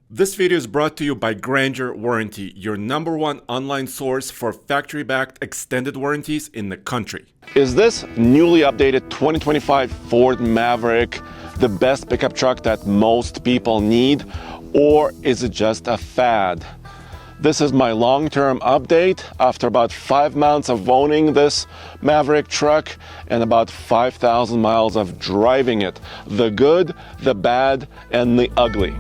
This video is brought to you by Grandeur Warranty, your #1 online source for factory-backed extended warranties in the country. Is this newly updated 2025 Ford Maverick the best pickup truck that most people need, or is it just a fad? This is my long-term update after about 5 months of owning this Maverick truck and about 5,000 miles of driving it. The good, the bad, and the ugly.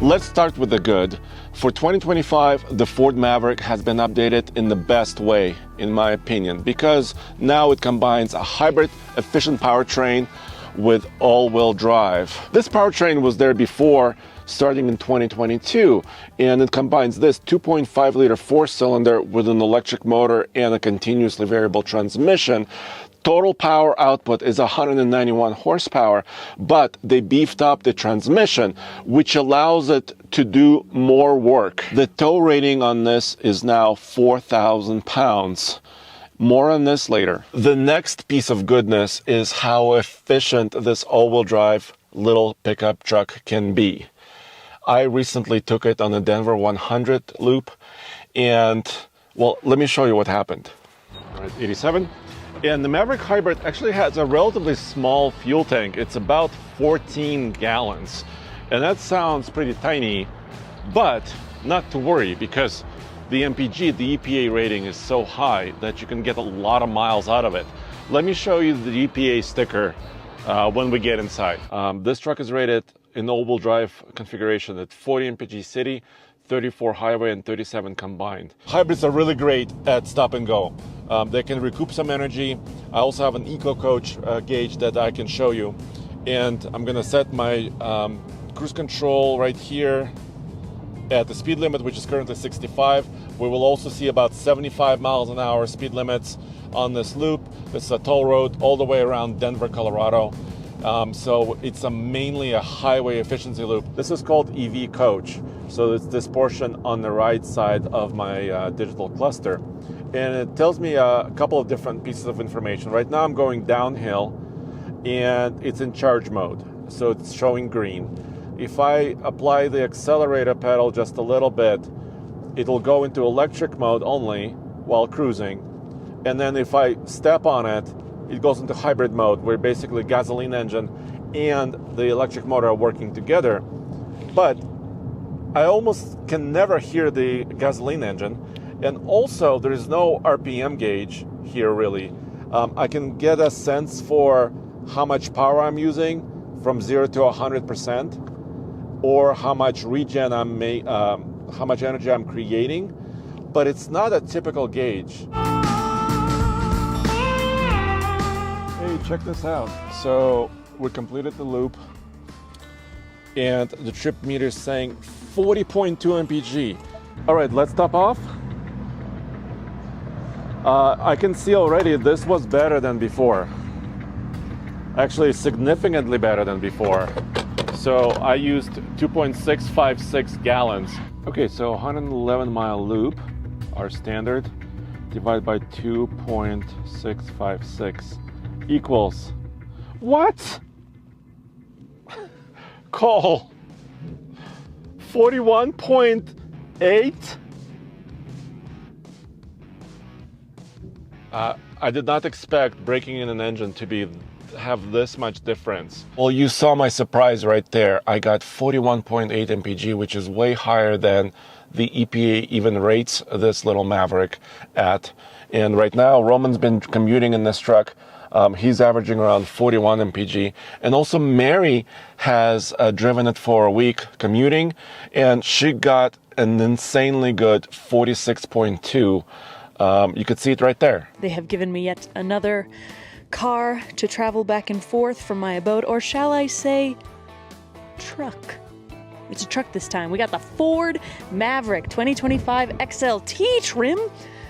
Let's start with the good. For 2025, the Ford Maverick has been updated in the best way, in my opinion, because now it combines a hybrid efficient powertrain with all-wheel drive. This powertrain was there before, starting in 2022, and it combines this 2.5-liter four-cylinder with an electric motor and a continuously variable transmission. Total power output is 191 horsepower, but they beefed up the transmission, which allows it to do more work. The tow rating on this is now 4,000 pounds. More on this later. The next piece of goodness is how efficient this all-wheel drive little pickup truck can be. I recently took it on a Denver 100 loop, and, well, let me show you what happened. All right, 87. And the Maverick Hybrid actually has a relatively small fuel tank. It's about 14 gallons. And that sounds pretty tiny, but not to worry, because the MPG, the EPA rating is so high that you can get a lot of miles out of it. Let me show you the EPA sticker when we get inside. This truck is rated in all-wheel drive configuration at 40 MPG city, 34 highway, and 37 combined. Hybrids are really great at stop and go. They can recoup some energy. I also have an Eco Coach gauge that I can show you. And I'm gonna set my cruise control right here at the speed limit, which is currently 65. We will also see about 75 miles an hour speed limits on this loop. This is a toll road all the way around Denver, Colorado. So it's mainly a highway efficiency loop. This is called EV Coach. So it's this portion on the right side of my digital cluster. And it tells me a couple of different pieces of information. Right now I'm going downhill and it's in charge mode. So it's showing green. If I apply the accelerator pedal just a little bit, it'll go into electric mode only while cruising. And then if I step on it, it goes into hybrid mode, where basically gasoline engine and the electric motor are working together. But I almost can never hear the gasoline engine. And also, there is no RPM gauge here, really. I can get a sense for how much power I'm using from 0 to 100%, or how much regen how much energy I'm creating, but it's not a typical gauge. Hey, check this out. So we completed the loop, and the trip meter is saying 40.2 mpg. All right, let's top off. I can see already this was better than before. Actually, significantly better than before. So I used 2.656 gallons. Okay, so 111 mile loop, our standard, divided by 2.656 equals what? Cole, 41.8? I did not expect breaking in an engine to have this much difference. Well, you saw my surprise right there. I got 41.8 mpg, which is way higher than the EPA even rates this little Maverick at. And right now, Roman's been commuting in this truck. He's averaging around 41 mpg. And also Mary has driven it for a week commuting, and she got an insanely good 46.2. You could see it right there. They have given me yet another car to travel back and forth from my abode, or shall I say, truck. It's a truck this time. We got the Ford Maverick 2025 XLT trim,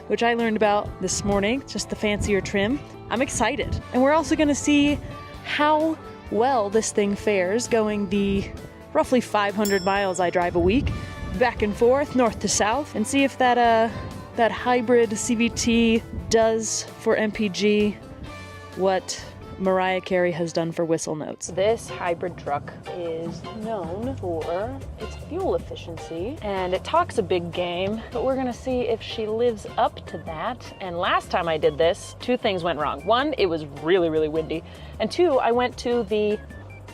which I learned about this morning, just the fancier trim. I'm excited. And we're also going to see how well this thing fares going the roughly 500 miles I drive a week, back and forth, north to south, and see if that hybrid CVT does for MPG what Mariah Carey has done for whistle notes. This hybrid truck is known for its fuel efficiency, and it talks a big game, but we're gonna see if she lives up to that. And last time I did this, two things went wrong. One, it was really, really windy, and two, I went to the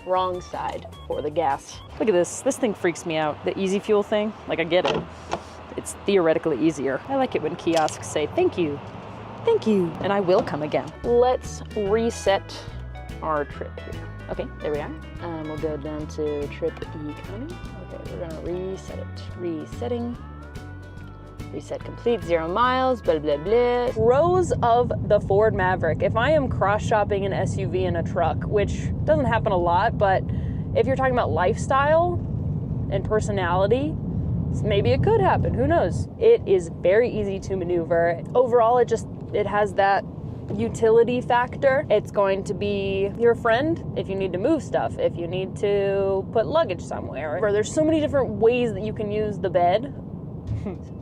wrong side for the gas. Look at this. This thing freaks me out. The easy fuel thing, like I get it. It's theoretically easier. I like it when kiosks say, thank you, and I will come again. Let's reset our trip here. Okay, there we are. We'll go down to trip economy. Okay, we're gonna reset it. Resetting. Reset complete, 0 miles, blah, blah, blah. Pros of the Ford Maverick. If I am cross-shopping an SUV and a truck, which doesn't happen a lot, but if you're talking about lifestyle and personality, maybe it could happen, who knows? It is very easy to maneuver. Overall, it has that utility factor. It's going to be your friend if you need to move stuff, if you need to put luggage somewhere. There's so many different ways that you can use the bed.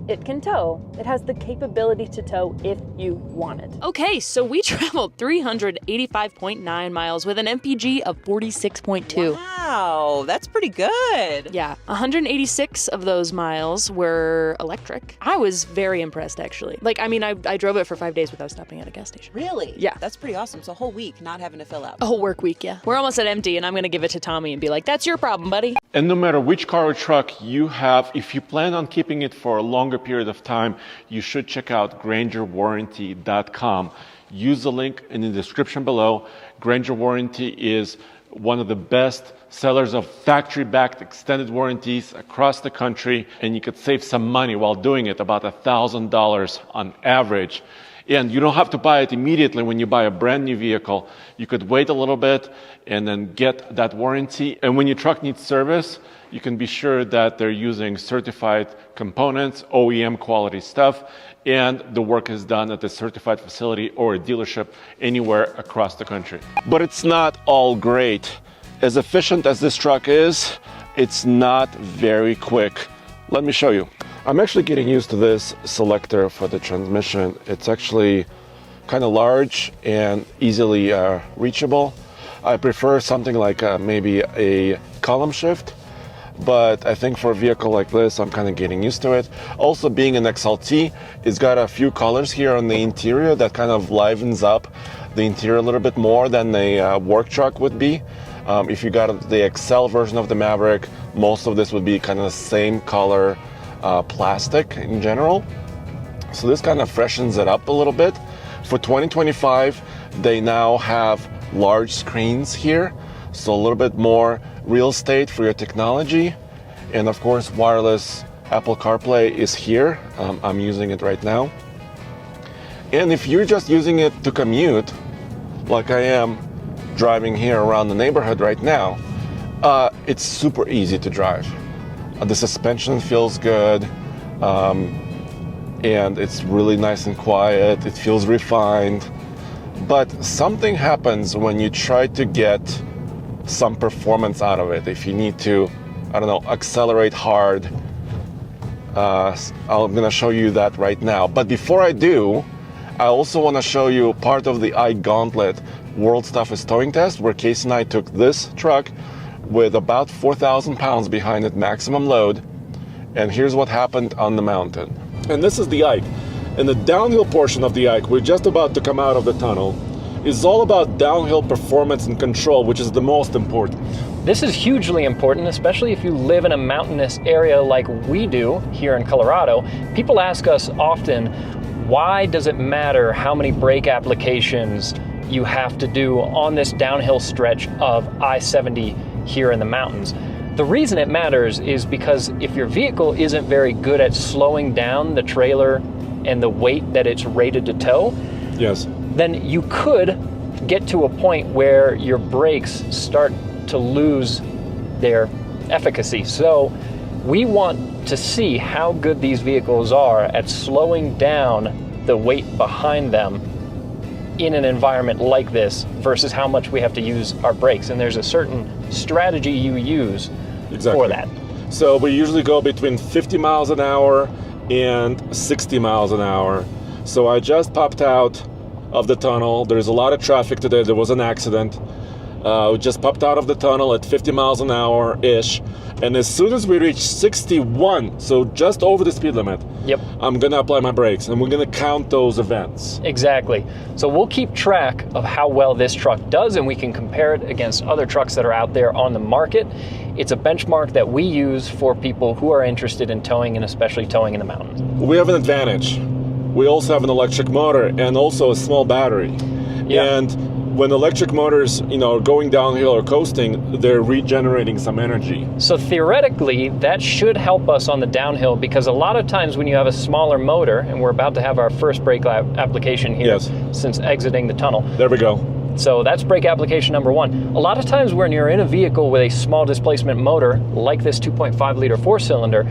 It can tow. It has the capability to tow if you want it. Okay, so we traveled 385.9 miles with an MPG of 46.2. Wow, that's pretty good. Yeah, 186 of those miles were electric. I was very impressed, actually. I drove it for 5 days without stopping at a gas station. Really? Yeah. That's pretty awesome. So a whole week not having to fill up. A whole work week, yeah. We're almost at empty, and I'm gonna give it to Tommy and be like, that's your problem, buddy. And no matter which car or truck you have, if you plan on keeping it for a longer period of time, you should check out GrangerWarranty.com. Use the link in the description below. Granger Warranty is one of the best sellers of factory-backed extended warranties across the country, and you could save some money while doing it, about $1,000 on average. And you don't have to buy it immediately when you buy a brand new vehicle. You could wait a little bit and then get that warranty. And when your truck needs service, you can be sure that they're using certified components, OEM quality stuff, and the work is done at a certified facility or a dealership anywhere across the country. But it's not all great. As efficient as this truck is, it's not very quick. Let me show you. I'm actually getting used to this selector for the transmission. It's actually kind of large and easily reachable. I prefer something like maybe a column shift, but I think for a vehicle like this, I'm kind of getting used to it. Also, being an XLT, it's got a few colors here on the interior that kind of livens up the interior a little bit more than a work truck would be. If you got the XL version of the Maverick, most of this would be kind of the same color plastic in general. So this kind of freshens it up a little bit. For 2025, they now have large screens here, so a little bit more real estate for your technology. And of course, wireless Apple CarPlay is here. I'm using it right now. And if you're just using it to commute, like I am driving here around the neighborhood right now, it's super easy to drive. The suspension feels good, and it's really nice and quiet. It feels refined. But something happens when you try to get some performance out of it. If you need to, accelerate hard, I'm gonna show you that right now. But before I do, I also wanna show you part of the Gauntlet World's Toughest Towing Test, where Casey and I took this truck with about 4,000 pounds behind it, maximum load. And here's what happened on the mountain. And this is the Ike. And the downhill portion of the Ike, we're just about to come out of the tunnel, is all about downhill performance and control, which is the most important. This is hugely important, especially if you live in a mountainous area like we do here in Colorado. People ask us often, why does it matter how many brake applications you have to do on this downhill stretch of I-70 here in the mountains? The reason it matters is because if your vehicle isn't very good at slowing down the trailer and the weight that it's rated to tow, yes, then you could get to a point where your brakes start to lose their efficacy. So we want to see how good these vehicles are at slowing down the weight behind them in an environment like this versus how much we have to use our brakes. And there's a certain strategy you use for that. So we usually go between 50 miles an hour and 60 miles an hour. So I just popped out of the tunnel. There's a lot of traffic today. There was an accident. We just popped out of the tunnel at 50 miles an hour-ish. And as soon as we reach 61, so just over the speed limit, Yep. I'm going to apply my brakes, and we're going to count those events. Exactly. So we'll keep track of how well this truck does, and we can compare it against other trucks that are out there on the market. It's a benchmark that we use for people who are interested in towing, and especially towing in the mountains. We have an advantage. We also have an electric motor and also a small battery. Yeah. And when electric motors, are going downhill or coasting, they're regenerating some energy. So theoretically, that should help us on the downhill, because a lot of times when you have a smaller motor, and we're about to have our first brake application here Yes. since exiting the tunnel. There we go. So that's brake application number one. A lot of times when you're in a vehicle with a small displacement motor, like this 2.5 liter 4-cylinder,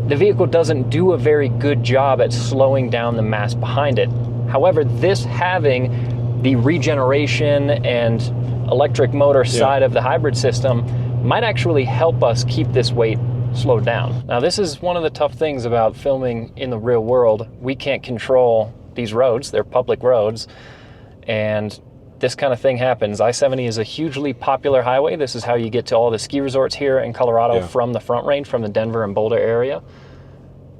the vehicle doesn't do a very good job at slowing down the mass behind it. However, this having the regeneration and electric motor side of the hybrid system might actually help us keep this weight slowed down. Now, this is one of the tough things about filming in the real world. We can't control these roads. They're public roads, and this kind of thing happens. I-70 is a hugely popular highway. This is how you get to all the ski resorts here in Colorado from the Front Range, from the Denver and Boulder area.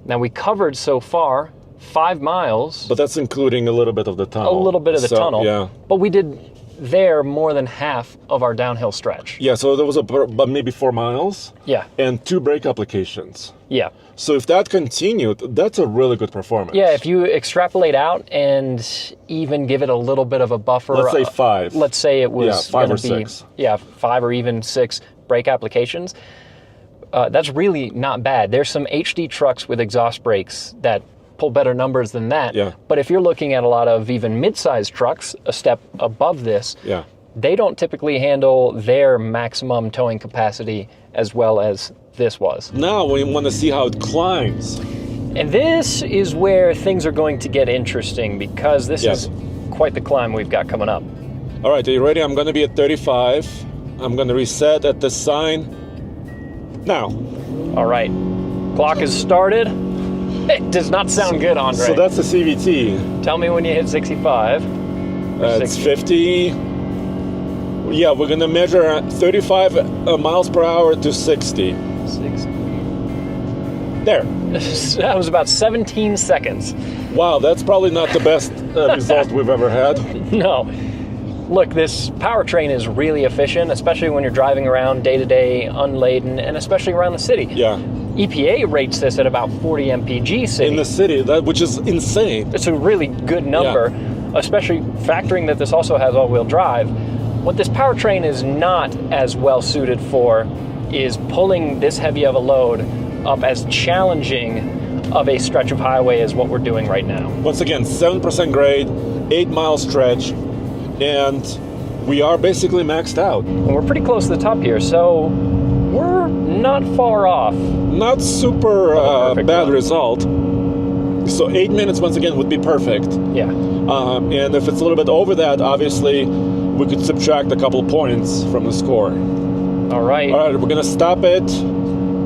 Now, we covered so far 5 miles. But that's including a little bit of the tunnel. A little bit of the tunnel. Yeah. But we did there more than half of our downhill stretch. Yeah, so there was about maybe 4 miles. Yeah. And 2 brake applications. Yeah. So if that continued, that's a really good performance. Yeah, if you extrapolate out and even give it a little bit of a buffer. Let's say 5. Let's say it was 5 or gonna be, 6. Yeah, 5 or even 6 brake applications. That's really not bad. There's some HD trucks with exhaust brakes that pull better numbers than that. Yeah. But if you're looking at a lot of even mid-sized trucks, a step above this, they don't typically handle their maximum towing capacity as well as this was. Now we want to see how it climbs. And this is where things are going to get interesting, because this is quite the climb we've got coming up. All right, are you ready? I'm going to be at 35. I'm going to reset at the sign now. All right, clock is started. It does not sound good, Andre. So that's the CVT. Tell me when you hit 65. It's 50. Yeah, we're going to measure 35 miles per hour to 60. 60. There. That was about 17 seconds. Wow, that's probably not the best result we've ever had. No. Look, this powertrain is really efficient, especially when you're driving around day-to-day unladen, and especially around the city. Yeah. EPA rates this at about 40 mpg city. In the city, which is insane. It's a really good number, especially factoring that this also has all-wheel drive. What this powertrain is not as well suited for is pulling this heavy of a load up as challenging of a stretch of highway as what we're doing right now. Once again, 7% grade, 8-mile stretch, and we are basically maxed out. And we're pretty close to the top here, so we're not far off. Not super bad run. result. So 8 minutes, once again, would be perfect. Yeah. And if it's a little bit over that, obviously, we could subtract a couple points from the score. All right. All right, we're going to stop it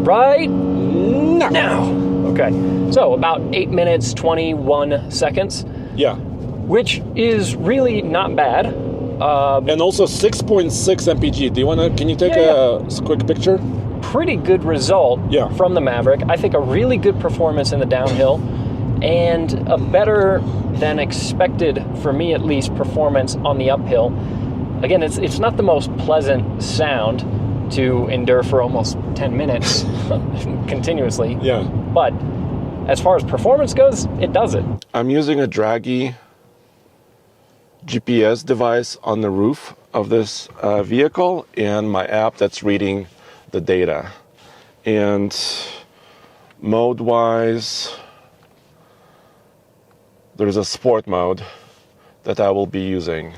Right now. Okay. So about 8 minutes, 21 seconds, Yeah. which is really not bad. And also 6.6 MPG. Can you take a quick picture? Pretty good result from the Maverick. I think a really good performance in the downhill, and a better than expected, for me at least, performance on the uphill. Again, it's not the most pleasant sound to endure for almost 10 minutes continuously. Yeah. But as far as performance goes, it does it. I'm using a Draghi GPS device on the roof of this vehicle, and my app that's reading the data. And mode-wise, there's a sport mode that I will be using.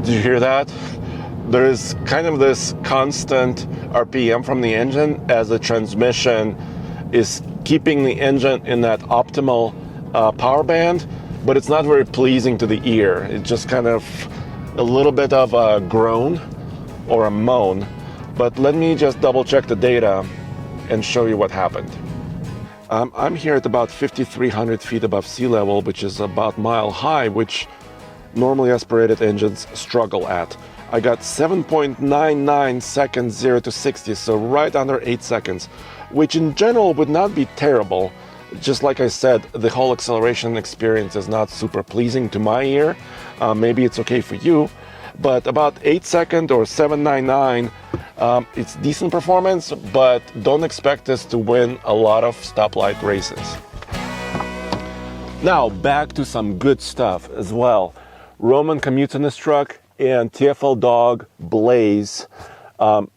Did you hear that? There is kind of this constant RPM from the engine as the transmission is keeping the engine in that optimal power band, but it's not very pleasing to the ear. It just kind of a little bit of a groan or a moan, but let me just double check the data and show you what happened. I'm here at about 5,300 feet above sea level, which is about mile high, which normally aspirated engines struggle at. I got 7.99 seconds 0 to 60, so right under 8 seconds, which in general would not be terrible. Just like I said, the whole acceleration experience is not super pleasing to my ear. Maybe it's okay for you, but about 8 second or 7.99, it's decent performance, but don't expect us to win a lot of stoplight races. Now back to some good stuff as well. Roman commutes in this truck, and TFL dog Blaze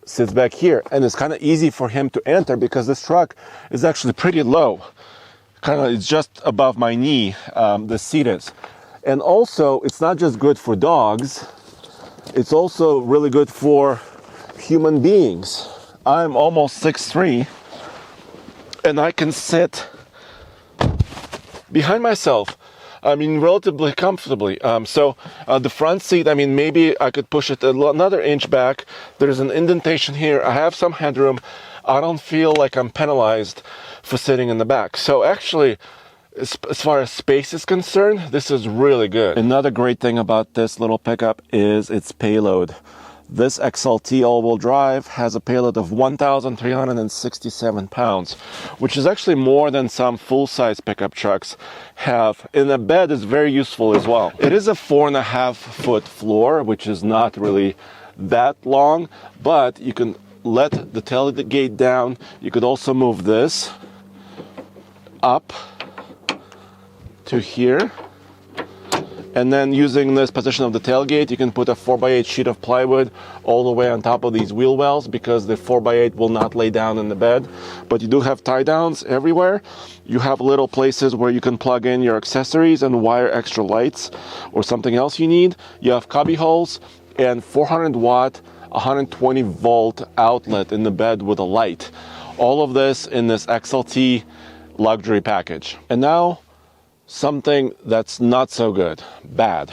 sits back here, and it's kind of easy for him to enter because this truck is actually pretty low. It's just above my knee, the seat is. And also, it's not just good for dogs, it's also really good for human beings. I'm almost 6'3", and I can sit behind myself, relatively comfortably. The front seat, maybe I could push it another inch back. There's an indentation here. I have some headroom. I don't feel like I'm penalized for sitting in the back. So actually, as far as space is concerned, this is really good. Another great thing about this little pickup is its payload. This XLT all-wheel drive has a payload of 1,367 pounds, which is actually more than some full-size pickup trucks have. And the bed is very useful as well. It is a 4.5-foot floor, which is not really that long, but you can let the tailgate down. You could also move this up to here. And then using this position of the tailgate, you can put a 4x8 sheet of plywood all the way on top of these wheel wells, because the 4x8 will not lay down in the bed. But you do have tie downs everywhere. You have little places where you can plug in your accessories and wire extra lights or something else you need. You have cubby holes and 400 watt, 120 volt outlet in the bed with a light. All of this in this XLT luxury package. And now, something that's not so good, bad.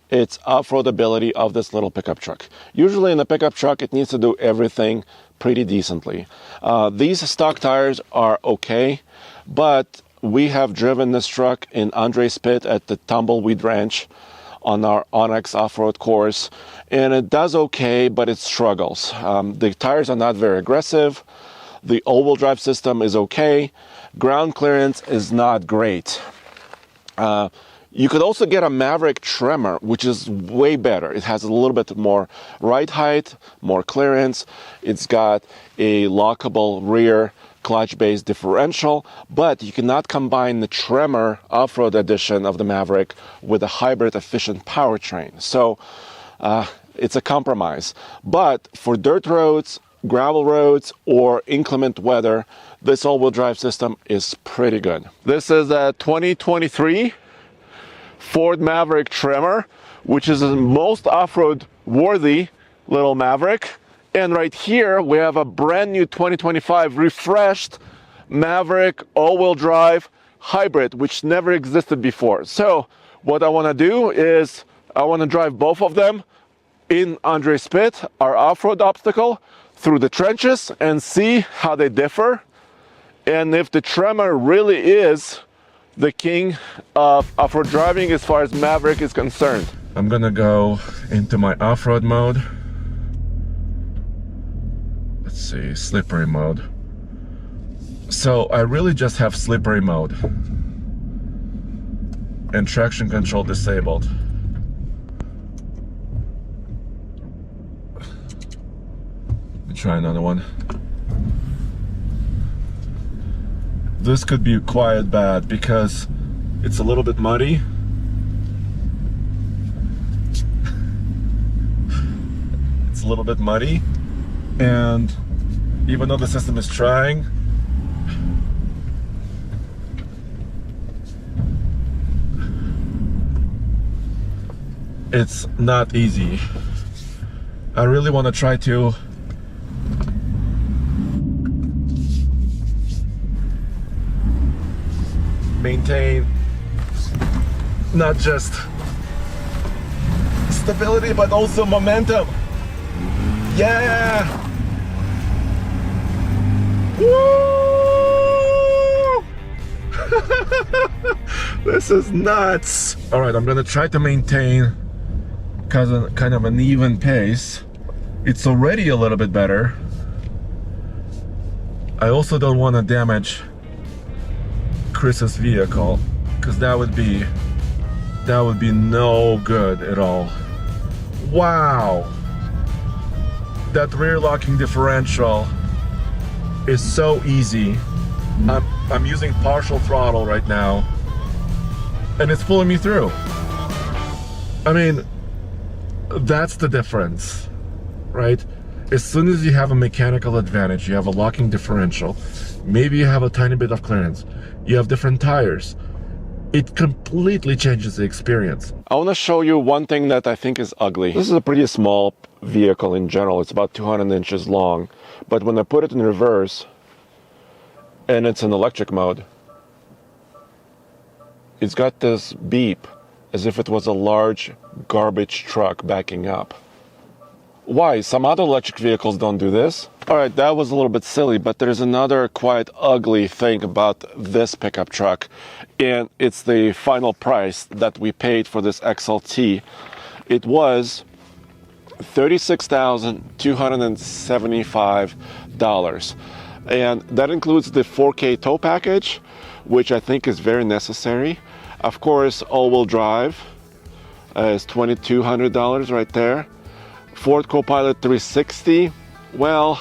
It's off-road ability of this little pickup truck. Usually in a pickup truck, it needs to do everything pretty decently. These stock tires are okay, but we have driven this truck in Andre's Pit at the Tumbleweed Ranch on our Onyx off-road course, and it does okay, but it struggles. The tires are not very aggressive. The all-wheel drive system is okay. Ground clearance is not great. You could also get a Maverick Tremor, which is way better. It has a little bit more ride height, more clearance. It's got a lockable rear clutch-based differential, but you cannot combine the Tremor off-road edition of the Maverick with a hybrid efficient powertrain. So it's a compromise. But for dirt roads, gravel roads, or inclement weather, this all-wheel drive system is pretty good. This is a 2023 Ford Maverick Tremor, which is the most off-road worthy little Maverick. And right here we have a brand new 2025 refreshed Maverick all-wheel drive hybrid, which never existed before. So what I want to do is I want to drive both of them in Andre's Pit, our off-road obstacle, through the trenches, and see how they differ, and if the Tremor really is the king of off-road driving as far as Maverick is concerned. I'm gonna go into my off-road mode. Let's see, slippery mode. So I really just have slippery mode and traction control disabled. Let me try another one. This could be quite bad because it's a little bit muddy. It's a little bit muddy, and even though the system is trying, it's not easy. I really want to try to maintain not just stability, but also momentum. Yeah! Woo! This is nuts. All right, I'm gonna try to maintain kind of an even pace. It's already a little bit better. I also don't want to damage Chris's vehicle, because that would be no good at all. Wow, that rear locking differential is so easy. I'm using partial throttle right now, and it's pulling me through. I mean, that's the difference, right? As soon as you have a mechanical advantage, you have a locking differential, maybe you have a tiny bit of clearance, you have different tires, it completely changes the experience. I want to show you one thing that I think is ugly. This is a pretty small vehicle in general. It's about 200 inches long. But when I put it in reverse, and it's in electric mode, it's got this beep as if it was a large garbage truck backing up. Why? Some other electric vehicles don't do this. All right, that was a little bit silly, but there's another quite ugly thing about this pickup truck, and it's the final price that we paid for this XLT. It was $36,275, and that includes the 4K tow package, which I think is very necessary. Of course, all-wheel drive is $2,200 right there. Ford Copilot 360, well,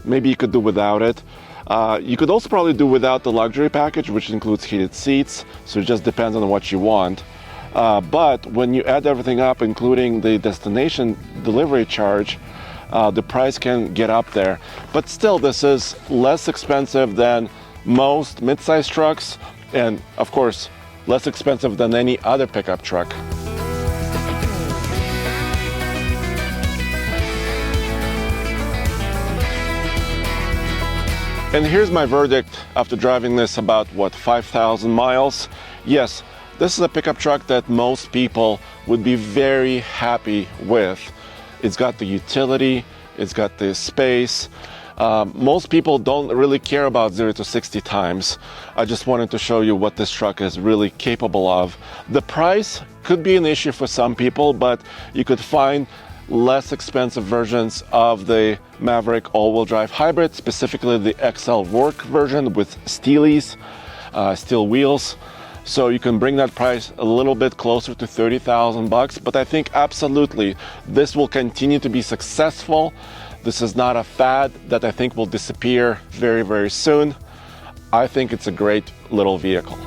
maybe you could do without it. You could also probably do without the luxury package, which includes heated seats, so it just depends on what you want. But when you add everything up, including the destination delivery charge, the price can get up there. But still, this is less expensive than most mid-size trucks, and of course, less expensive than any other pickup truck. And here's my verdict after driving this about, 5,000 miles. Yes, this is a pickup truck that most people would be very happy with. It's got the utility, it's got the space. Most people don't really care about 0 to 60 times. I just wanted to show you what this truck is really capable of. The price could be an issue for some people, but you could find less expensive versions of the Maverick all-wheel drive hybrid, specifically the XL Work version with Steelies, steel wheels. So you can bring that price a little bit closer to 30,000 bucks, but I think absolutely this will continue to be successful. This is not a fad that I think will disappear very, very soon. I think it's a great little vehicle.